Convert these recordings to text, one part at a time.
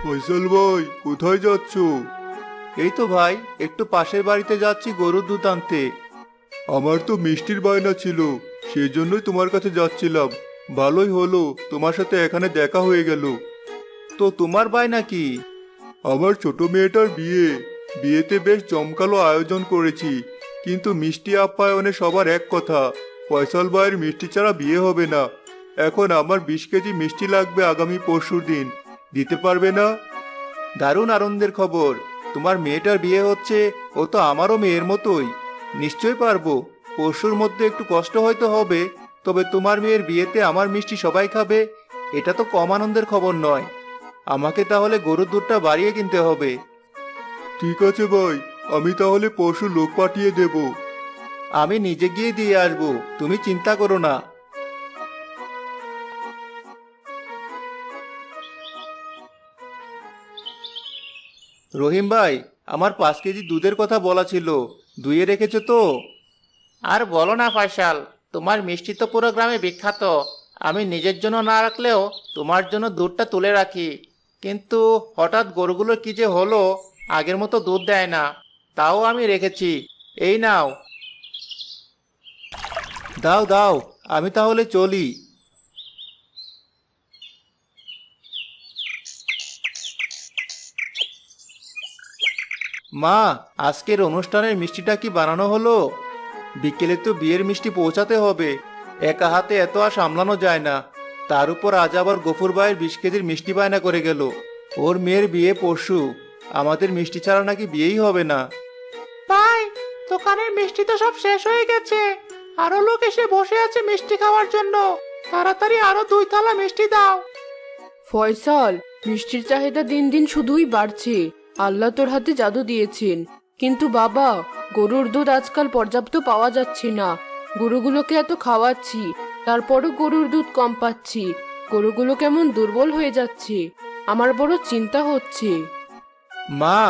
ফয়সাল ভাই, কোথায় যাচ্ছ? এই তো ভাই, একটু পাশের বাড়িতে যাচ্ছি গরুর দুধ আনতে। আমার তো মিষ্টির বায়না ছিল, সেজন্যই তোমার কাছে যাচ্ছিলাম। ভালোই হলো তোমার সাথে এখানে দেখা হয়ে গেল। তো তোমার বায়না কি? আমার ছোট মেয়েটার বিয়ে। বিয়েতে বেশ জমকালো আয়োজন করেছি, কিন্তু মিষ্টি আপ্যায়নে সবার এক কথা, ফয়সাল ভাইয়ের মিষ্টি ছাড়া বিয়ে হবে না। এখন আমার 20 কেজি মিষ্টি লাগবে আগামী পরশু দিন। দিতে পারবে না? দারুণ আনন্দের খবর, তোমার মেয়েটার বিয়ে হচ্ছে। ও তো আমারও মেয়ের মতোই। নিশ্চয় পারবো। পরশুর মধ্যে একটু কষ্ট হয়তো হবে, তবে তোমার মেয়ের বিয়েতে আমার মিষ্টি সবাই খাবে। এটা তো কম আনন্দের খবর নয়। আমাকে তাহলে গরুর দুধটা বাড়িয়ে কিনতে হবে। ঠিক আছে ভাই, আমি তাহলে পরশু লোক পাঠিয়ে দেব। আমি নিজে গিয়ে দিয়ে আসবো, তুমি চিন্তা করো না। রহিম ভাই, আমার 5 কেজি দুধের কথা বলা ছিল, দুইয়ে রেখেছো তো? আর বলো না ফয়সাল, তোমার মিষ্টি তো পুরো গ্রামে বিখ্যাত। আমি নিজের জন্য না রাখলেও তোমার জন্য দুধটা তুলে রাখি। কিন্তু হঠাৎ গরুগুলোর কি যে হলো, আগের মতো দুধ দেয় না। তাও আমি রেখেছি। এই নাও। দাও দাও, আমি তাহলে চলি। মা, আজকের অনুষ্ঠানের মিষ্টিটা কি বানানো হলো? বিকেলে তো বিয়ের মিষ্টি পৌঁছাতে হবে, একা হাতে এত আর সামলানো যায় না। তার উপর আজ আবার গফুর ভাইয়ের 20 কেজির মিষ্টি বায়না করে গেল। ওর মেয়ের বিয়ে পরশু, আমাদের মিষ্টি ছাড়া নাকি বিয়েই হবে না। ভাই, দোকানের মিষ্টি তো সব শেষ হয়ে গেছে। আরো লোক এসে বসে আছে মিষ্টি খাওয়ার জন্য। তাড়াতাড়ি আরো 2 থালা মিষ্টি দাও। ফয়সাল, মিষ্টির চাহিদা দিন দিন শুধুই বাড়ছে। আল্লাহ তোর হাতে জাদু দিয়েছেন। কিন্তু বাবা, গরুর দুধ আজকাল পর্যাপ্ত পাওয়া যাচ্ছে না। গরুগুলোকে এত খাওয়াচ্ছি, তারপরও গরুর দুধ কম পাচ্ছি। গরুগুলো কেমন দুর্বল হয়ে যাচ্ছে। আমার বড় চিন্তা হচ্ছে। মা,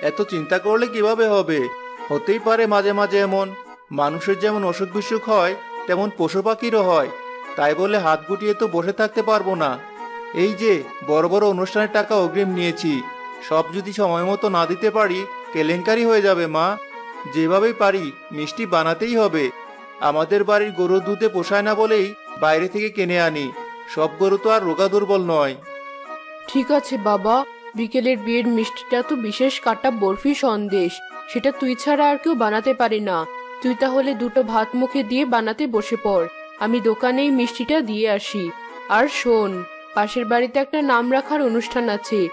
এত চিন্তা করলে কিভাবে হবে? হতেই পারে মাঝে মাঝে এমন। মানুষের যেমন অসুখ বিসুখ হয়, তেমন পশু পাখিরও হয়। তাই বলে হাত গুটিয়ে তো বসে থাকতে পারবো না। এই যে বড় বড় অনুষ্ঠানের টাকা অগ্রিম নিয়েছি, সব যদি সময় মতো না দিতে পারি, কেলেঙ্কারি হয়ে যাবে মা। যেভাবেই পারি মিষ্টি বানাতেই হবে। আমাদের বাড়ির গরুর দুধে পোষায় না বলেই বাইরে থেকে কিনে আনি। সব গরু তো আর রোগা দুর্বল নয়। ঠিক আছে বাবা, বিকেলের বিয়ের মিষ্টিটা তো বিশেষ কাটা বরফি সন্দেশ। সেটা তুই ছাড়া আর কেউ বানাতে পারে না। তুই তাহলে দুটো ভাত মুখে দিয়ে বানাতে বসে পড়। আমি দোকানেই মিষ্টিটা দিয়ে আসি। আর শোন, পাশের বাড়িতে একটা নাম রাখার অনুষ্ঠান আছে।